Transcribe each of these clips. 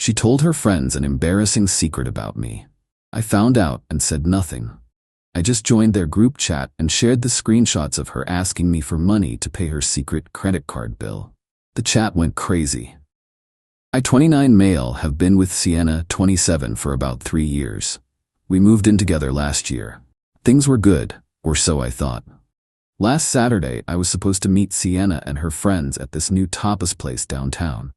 She told her friends an embarrassing secret about me. I found out and said nothing. I just joined their group chat and shared the screenshots of her asking me for money to pay her secret credit card bill. The chat went crazy. I, 29 male, have been with Sienna, 27, for about 3 years. We moved in together last year. Things were good, or so I thought. Last Saturday, I was supposed to meet Sienna and her friends at this new tapas place downtown.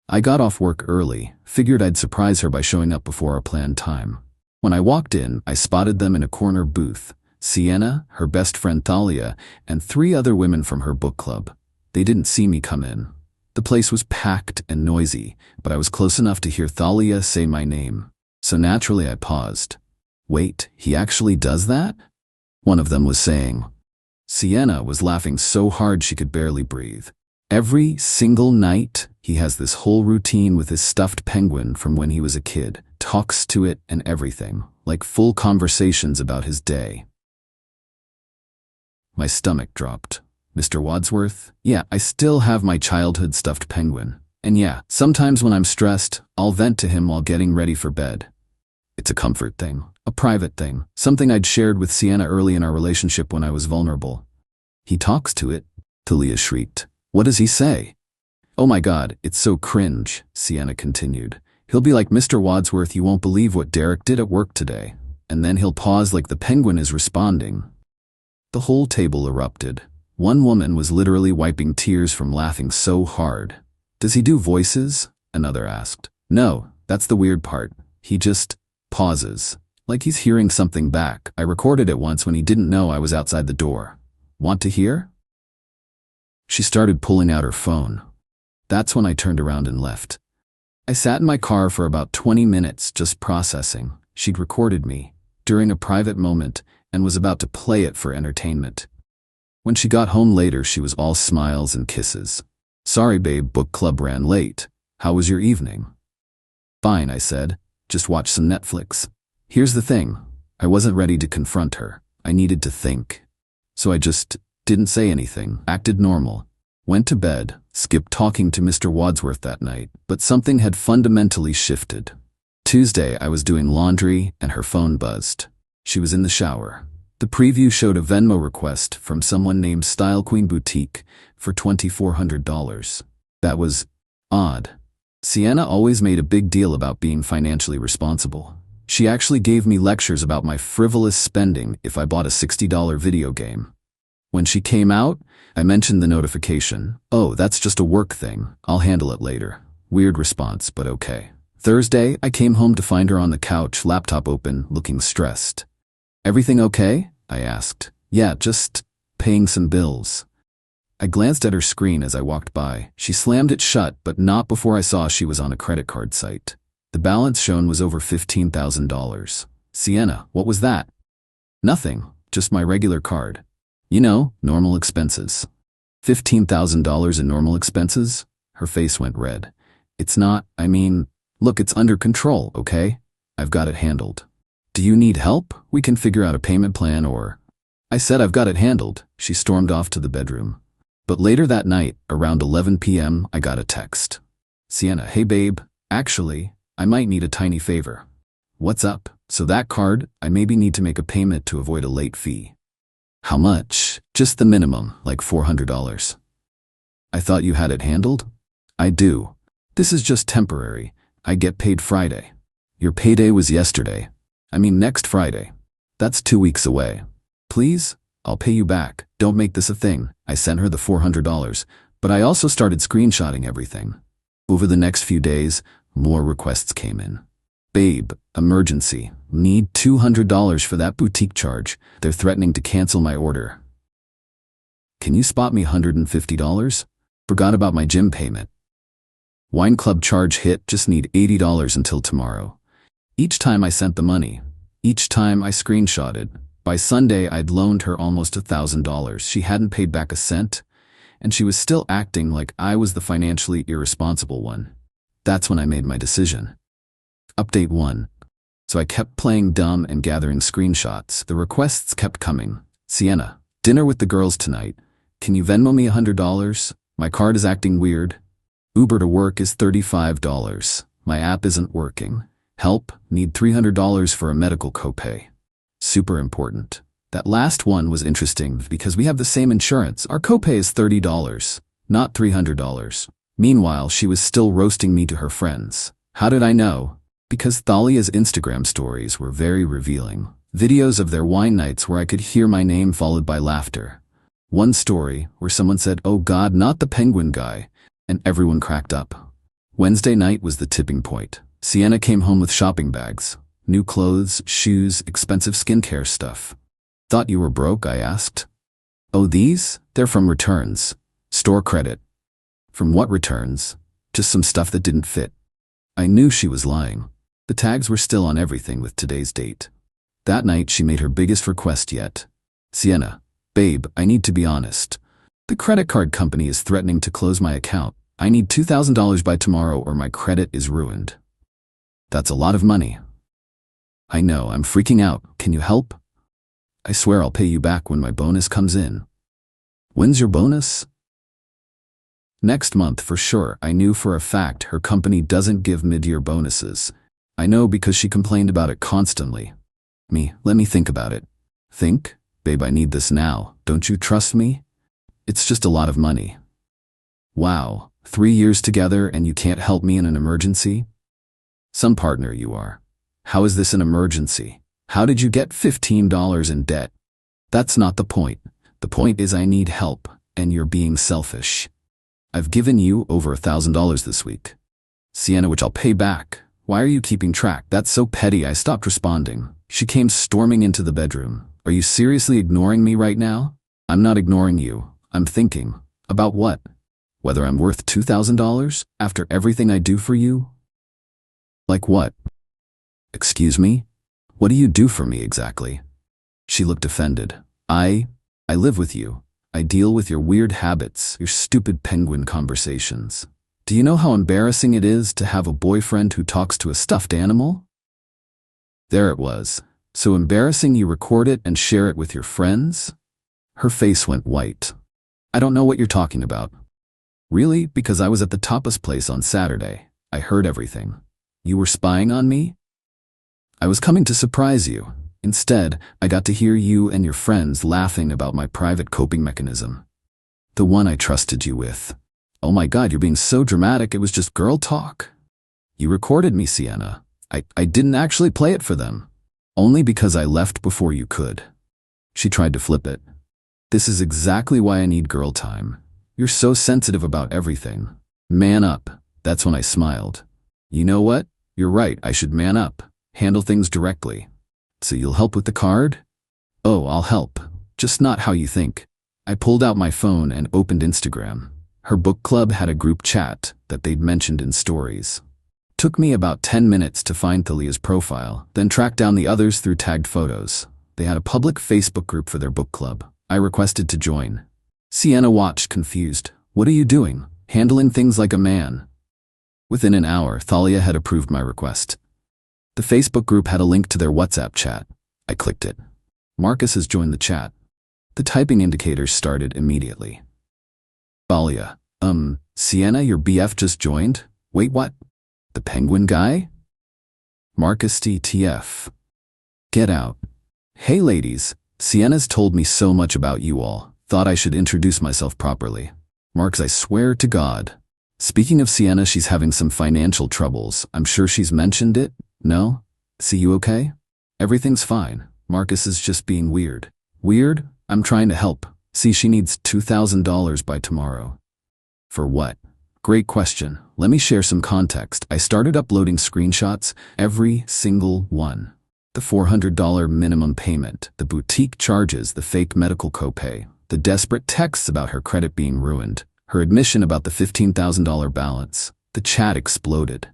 I got off work early, figured I'd surprise her by showing up before our planned time. When I walked in, I spotted them in a corner booth: Sienna, her best friend Thalia, and 3 other women from her book club. They didn't see me come in. The place was packed and noisy, but I was close enough to hear Thalia say my name. So naturally I paused. Wait, he actually does that? One of them was saying. Sienna was laughing so hard she could barely breathe. Every single night, he has this whole routine with his stuffed penguin from when he was a kid, talks to it and everything, like full conversations about his day. My stomach dropped. Mr. Wadsworth? Yeah, I still have my childhood stuffed penguin. And yeah, sometimes when I'm stressed, I'll vent to him while getting ready for bed. It's a comfort thing, a private thing, something I'd shared with Sienna early in our relationship when I was vulnerable. He talks to it? Thalia shrieked. What does he say? Oh my God, it's so cringe, Sienna continued. He'll be like, Mr. Wadsworth, you won't believe what Derek did at work today. And then he'll pause like the penguin is responding. The whole table erupted. One woman was literally wiping tears from laughing so hard. Does he do voices? Another asked. No, that's the weird part. He just pauses, like he's hearing something back. I recorded it once when he didn't know I was outside the door. Want to hear? She started pulling out her phone. That's when I turned around and left. I sat in my car for about 20 minutes just processing. She'd recorded me during a private moment and was about to play it for entertainment. When she got home later, she was all smiles and kisses. Sorry, babe, book club ran late. How was your evening? Fine, I said. Just watch some Netflix. Here's the thing. I wasn't ready to confront her. I needed to think. So I just didn't say anything, acted normal. Went to bed, skipped talking to Mr. Wadsworth that night, but something had fundamentally shifted. Tuesday, I was doing laundry and her phone buzzed. She was in the shower. The preview showed a Venmo request from someone named Style Queen Boutique for $2,400. That was odd. Sienna always made a big deal about being financially responsible. She actually gave me lectures about my frivolous spending if I bought a $60 video game. When she came out, I mentioned the notification. Oh, that's just a work thing. I'll handle it later. Weird response, but okay. Thursday, I came home to find her on the couch, laptop open, looking stressed. Everything okay? I asked. Yeah, just paying some bills. I glanced at her screen as I walked by. She slammed it shut, but not before I saw she was on a credit card site. The balance shown was over $15,000. Sienna, what was that? Nothing, just my regular card. You know, normal expenses. $15,000 in normal expenses? Her face went red. It's not, look, it's under control, okay? I've got it handled. Do you need help? We can figure out a payment plan or... I said I've got it handled. She stormed off to the bedroom. But later that night, around 11 p.m., I got a text. Sienna, hey babe, actually, I might need a tiny favor. What's up? So that card, I maybe need to make a payment to avoid a late fee. How much? Just the minimum, like $400. I thought you had it handled? I do. This is just temporary. I get paid Friday. Your payday was yesterday. Next Friday. That's 2 weeks away. Please? I'll pay you back. Don't make this a thing. I sent her the $400, but I also started screenshotting everything. Over the next few days, more requests came in. Babe, emergency. Need $200 for that boutique charge. They're threatening to cancel my order. Can you spot me $150? Forgot about my gym payment. Wine club charge hit, just need $80 until tomorrow. Each time I sent the money. Each time I screenshotted. By Sunday, I'd loaned her almost $1,000. She hadn't paid back a cent, and she was still acting like I was the financially irresponsible one. That's when I made my decision. Update 1. So I kept playing dumb and gathering screenshots. The requests kept coming. Sienna, dinner with the girls tonight. Can you Venmo me $100? My card is acting weird. Uber to work is $35. My app isn't working. Help, need $300 for a medical copay. Super important. That last one was interesting because we have the same insurance. Our copay is $30, not $300. Meanwhile, she was still roasting me to her friends. How did I know? Because Thalia's Instagram stories were very revealing. Videos of their wine nights where I could hear my name followed by laughter. One story where someone said, "Oh God, not the penguin guy," and everyone cracked up. Wednesday night was the tipping point. Sienna came home with shopping bags. New clothes, shoes, expensive skincare stuff. "Thought you were broke?" I asked. "Oh, these? They're from returns. Store credit." "From what returns?" "Just some stuff that didn't fit." I knew she was lying. The tags were still on everything with today's date. That night she made her biggest request yet. "Sienna, babe, I need to be honest. The credit card company is threatening to close my account. I need $2,000 by tomorrow or my credit is ruined." "That's a lot of money." "I know, I'm freaking out. Can you help?" "I swear I'll pay you back when my bonus comes in." "When's your bonus?" "Next month for sure." I knew for a fact her company doesn't give mid-year bonuses. I know because she complained about it constantly. Let me think about it. "Think? Babe, I need this now. Don't you trust me? It's just a lot of money." "Wow, 3 years together and you can't help me in an emergency?" "Some partner you are. How is this an emergency? How did you get $15 in debt?" "That's not the point. The point is I need help, and you're being selfish. I've given you over $1,000 this week." "Sienna, which I'll pay back. Why are you keeping track?" "That's so petty." I stopped responding. She came storming into the bedroom. "Are you seriously ignoring me right now?" "I'm not ignoring you. I'm thinking." "About what?" "Whether I'm worth $2,000 after everything I do for you?" "Like what?" "Excuse me? What do you do for me exactly?" She looked offended. I live with you. I deal with your weird habits, your stupid penguin conversations. Do you know how embarrassing it is to have a boyfriend who talks to a stuffed animal?" There it was. "So embarrassing you record it and share it with your friends?" Her face went white. "I don't know what you're talking about." "Really? Because I was at the tapas place on Saturday. I heard everything. You were spying on me?" "I was coming to surprise you. Instead, I got to hear you and your friends laughing about my private coping mechanism. The one I trusted you with." "Oh my God, you're being so dramatic. It was just girl talk." "You recorded me, Sienna. I didn't actually play it for them. Only because I left before you could." She tried to flip it. "This is exactly why I need girl time. You're so sensitive about everything. Man up." That's when I smiled. "You know what? You're right. I should man up. Handle things directly." "So you'll help with the card?" "Oh, I'll help. Just not how you think." I pulled out my phone and opened Instagram. Her book club had a group chat that they'd mentioned in stories. Took me about 10 minutes to find Thalia's profile, then track down the others through tagged photos. They had a public Facebook group for their book club. I requested to join. Sienna watched, confused. "What are you doing? Handling things like a man." Within an hour, Thalia had approved my request. The Facebook group had a link to their WhatsApp chat. I clicked it. Marcus has joined the chat. The typing indicators started immediately. Thalia, Sienna, your BF just joined? Wait, what? The penguin guy? Marcus TTF. Get out. Hey ladies, Sienna's told me so much about you all. Thought I should introduce myself properly. Marcus, I swear to God. Speaking of Sienna, she's having some financial troubles. I'm sure she's mentioned it. No? See, you okay? Everything's fine. Marcus is just being weird. Weird? I'm trying to help. See, she needs $2,000 by tomorrow. For what? Great question. Let me share some context. I started uploading screenshots, every single one. The $400 minimum payment, the boutique charges, the fake medical copay, the desperate texts about her credit being ruined, her admission about the $15,000 balance. The chat exploded.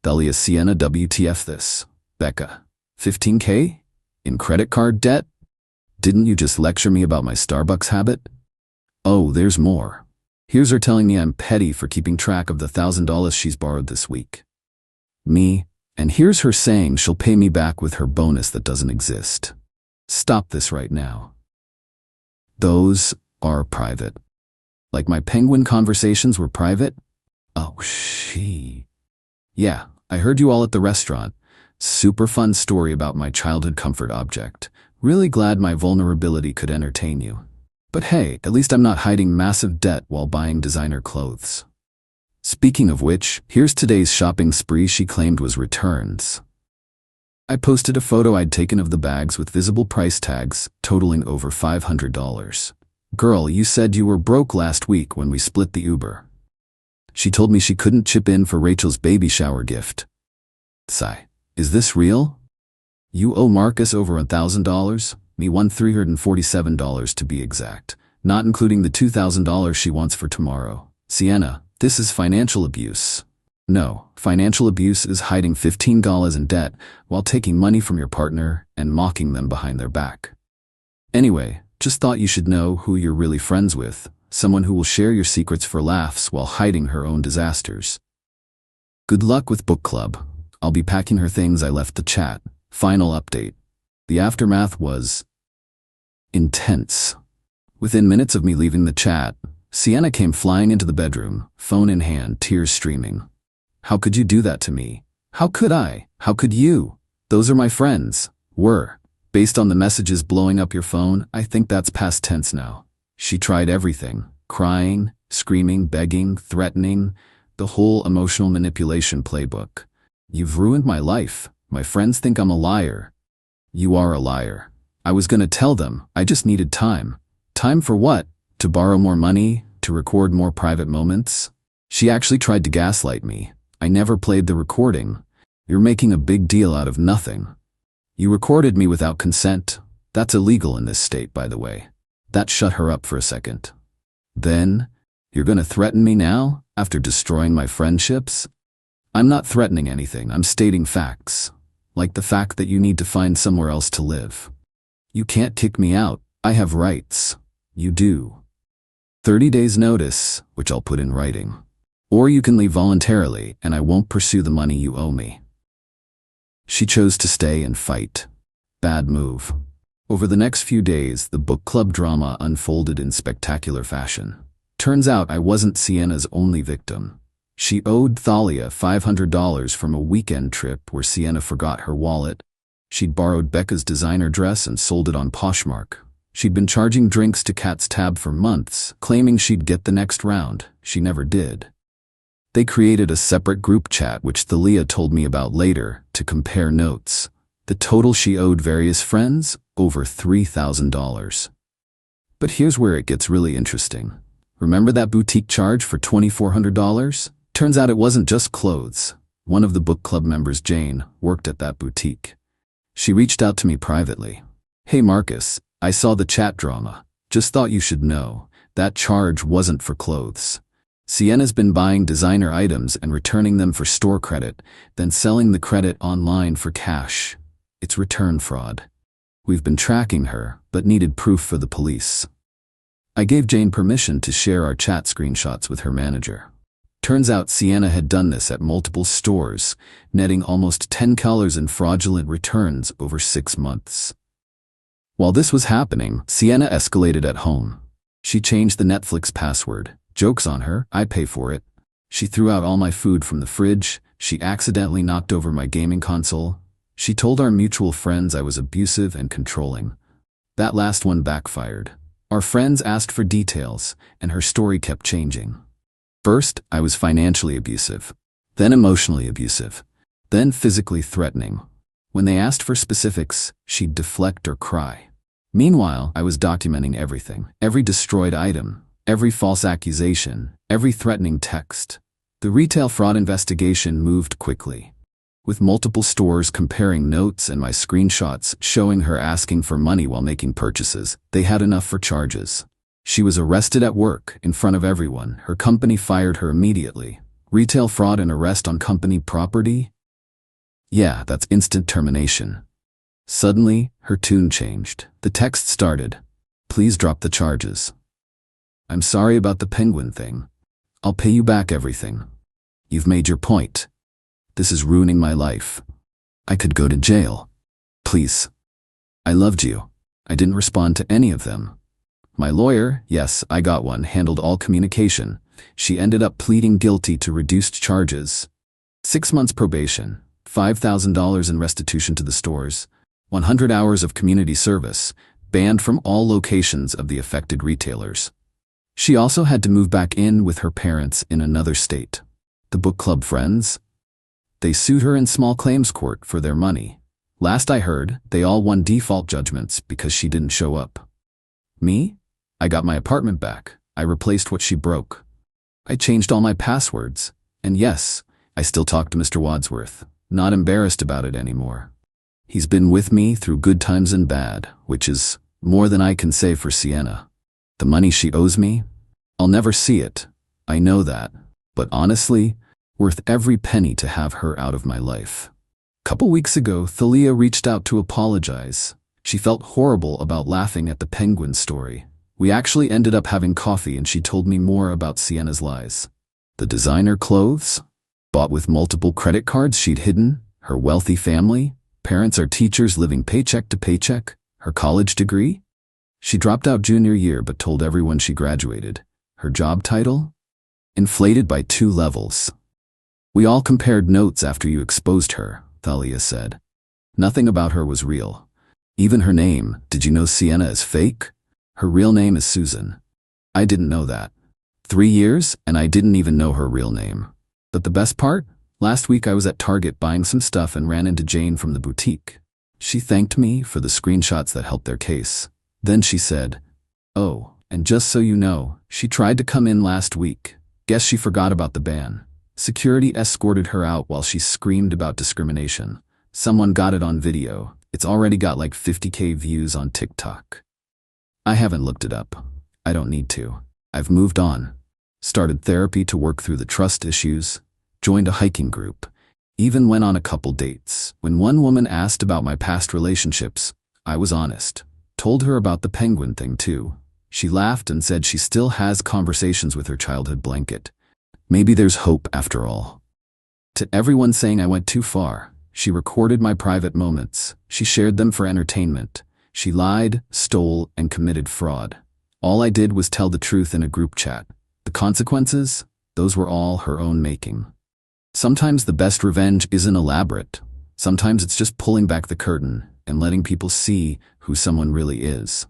Thalia, Sienna, WTF this? Becca, 15K? In credit card debt? Didn't you just lecture me about my Starbucks habit? Oh, there's more. Here's her telling me I'm petty for keeping track of the $1,000 she's borrowed this week. Me, and here's her saying she'll pay me back with her bonus that doesn't exist. Stop this right now. Those are private. Like my penguin conversations were private? Oh, she. Yeah, I heard you all at the restaurant. Super fun story about my childhood comfort object. Really glad my vulnerability could entertain you. But hey, at least I'm not hiding massive debt while buying designer clothes. Speaking of which, here's today's shopping spree she claimed was returns. I posted a photo I'd taken of the bags with visible price tags, totaling over $500. Girl, you said you were broke last week when we split the Uber. She told me she couldn't chip in for Rachel's baby shower gift. Sigh. Is this real? You owe Marcus over $1,000? Me $1,347 to be exact, not including the $2,000 she wants for tomorrow. Sienna, this is financial abuse. No, financial abuse is hiding $15 in debt while taking money from your partner and mocking them behind their back. Anyway, just thought you should know who you're really friends with, someone who will share your secrets for laughs while hiding her own disasters. Good luck with book club. I'll be packing her things I left the chat. Final update. The aftermath was intense. Within minutes of me leaving the chat, Sienna came flying into the bedroom, phone in hand, tears streaming. How could you do that to me? How could I? How could you? Those are my friends. Were. Based on the messages blowing up your phone, I think that's past tense now. She tried everything. Crying, screaming, begging, threatening, the whole emotional manipulation playbook. You've ruined my life. My friends think I'm a liar. You are a liar. I was gonna tell them, I just needed time. Time for what? To borrow more money? To record more private moments? She actually tried to gaslight me. I never played the recording. You're making a big deal out of nothing. You recorded me without consent. That's illegal in this state, by the way. That shut her up for a second. Then, you're gonna threaten me now, after destroying my friendships? I'm not threatening anything, I'm stating facts. Like the fact that you need to find somewhere else to live. You can't kick me out, I have rights. You do. 30 days notice, which I'll put in writing. Or you can leave voluntarily, and I won't pursue the money you owe me. She chose to stay and fight. Bad move. Over the next few days, the book club drama unfolded in spectacular fashion. Turns out I wasn't Sienna's only victim. She owed Thalia $500 from a weekend trip where Sienna forgot her wallet. She'd borrowed Becca's designer dress and sold it on Poshmark. She'd been charging drinks to Kat's tab for months, claiming she'd get the next round. She never did. They created a separate group chat, which Thalia told me about later, to compare notes. The total she owed various friends? Over $3,000. But here's where it gets really interesting. Remember that boutique charge for $2,400? Turns out it wasn't just clothes. One of the book club members, Jane, worked at that boutique. She reached out to me privately. Hey Marcus, I saw the chat drama. Just thought you should know. That charge wasn't for clothes. Sienna's been buying designer items and returning them for store credit, then selling the credit online for cash. It's return fraud. We've been tracking her, but needed proof for the police. I gave Jane permission to share our chat screenshots with her manager. Turns out Sienna had done this at multiple stores, netting almost $10 in fraudulent returns over 6 months. While this was happening, Sienna escalated at home. She changed the Netflix password. Joke's on her, I pay for it. She threw out all my food from the fridge. She accidentally knocked over my gaming console. She told our mutual friends I was abusive and controlling. That last one backfired. Our friends asked for details, and her story kept changing. First, I was financially abusive, then emotionally abusive, then physically threatening. When they asked for specifics, she'd deflect or cry. Meanwhile, I was documenting everything, every destroyed item, every false accusation, every threatening text. The retail fraud investigation moved quickly. With multiple stores comparing notes and my screenshots showing her asking for money while making purchases, they had enough for charges. She was arrested at work, in front of everyone. Her company fired her immediately. Retail fraud and arrest on company property? Yeah, that's instant termination. Suddenly, her tune changed. The text started, "Please drop the charges. I'm sorry about the penguin thing. I'll pay you back everything. You've made your point. This is ruining my life. I could go to jail. Please. I loved you." I didn't respond to any of them. My lawyer, yes, I got one, handled all communication. She ended up pleading guilty to reduced charges. 6 months probation, $5,000 in restitution to the stores, 100 hours of community service, banned from all locations of the affected retailers. She also had to move back in with her parents in another state. The book club friends? They sued her in small claims court for their money. Last I heard, they all won default judgments because she didn't show up. Me? I got my apartment back. I replaced what she broke. I changed all my passwords. And yes, I still talk to Mr. Wadsworth. Not embarrassed about it anymore. He's been with me through good times and bad, which is more than I can say for Sienna. The money she owes me? I'll never see it. I know that. But honestly, worth every penny to have her out of my life. Couple weeks ago, Thalia reached out to apologize. She felt horrible about laughing at the penguin story. We actually ended up having coffee and she told me more about Sienna's lies. The designer clothes? Bought with multiple credit cards she'd hidden? Her wealthy family? Parents are teachers living paycheck to paycheck? Her college degree? She dropped out junior year but told everyone she graduated. Her job title? Inflated by 2 levels. We all compared notes after you exposed her, Thalia said. Nothing about her was real. Even her name. Did you know Sienna is fake? Her real name is Susan. I didn't know that. 3 years, and I didn't even know her real name. But the best part? Last week I was at Target buying some stuff and ran into Jane from the boutique. She thanked me for the screenshots that helped their case. Then she said, "Oh, and just so you know, she tried to come in last week. Guess she forgot about the ban." Security escorted her out while she screamed about discrimination. Someone got it on video. It's already got like 50K views on TikTok. I haven't looked it up. I don't need to. I've moved on. Started therapy to work through the trust issues. Joined a hiking group. Even went on a couple dates. When one woman asked about my past relationships, I was honest. Told her about the penguin thing too. She laughed and said she still has conversations with her childhood blanket. Maybe there's hope after all. To everyone saying I went too far, she recorded my private moments. She shared them for entertainment. She lied, stole, and committed fraud. All I did was tell the truth in a group chat. The consequences? Those were all her own making. Sometimes the best revenge isn't elaborate. Sometimes it's just pulling back the curtain and letting people see who someone really is.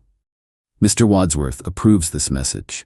Mr. Wadsworth approves this message.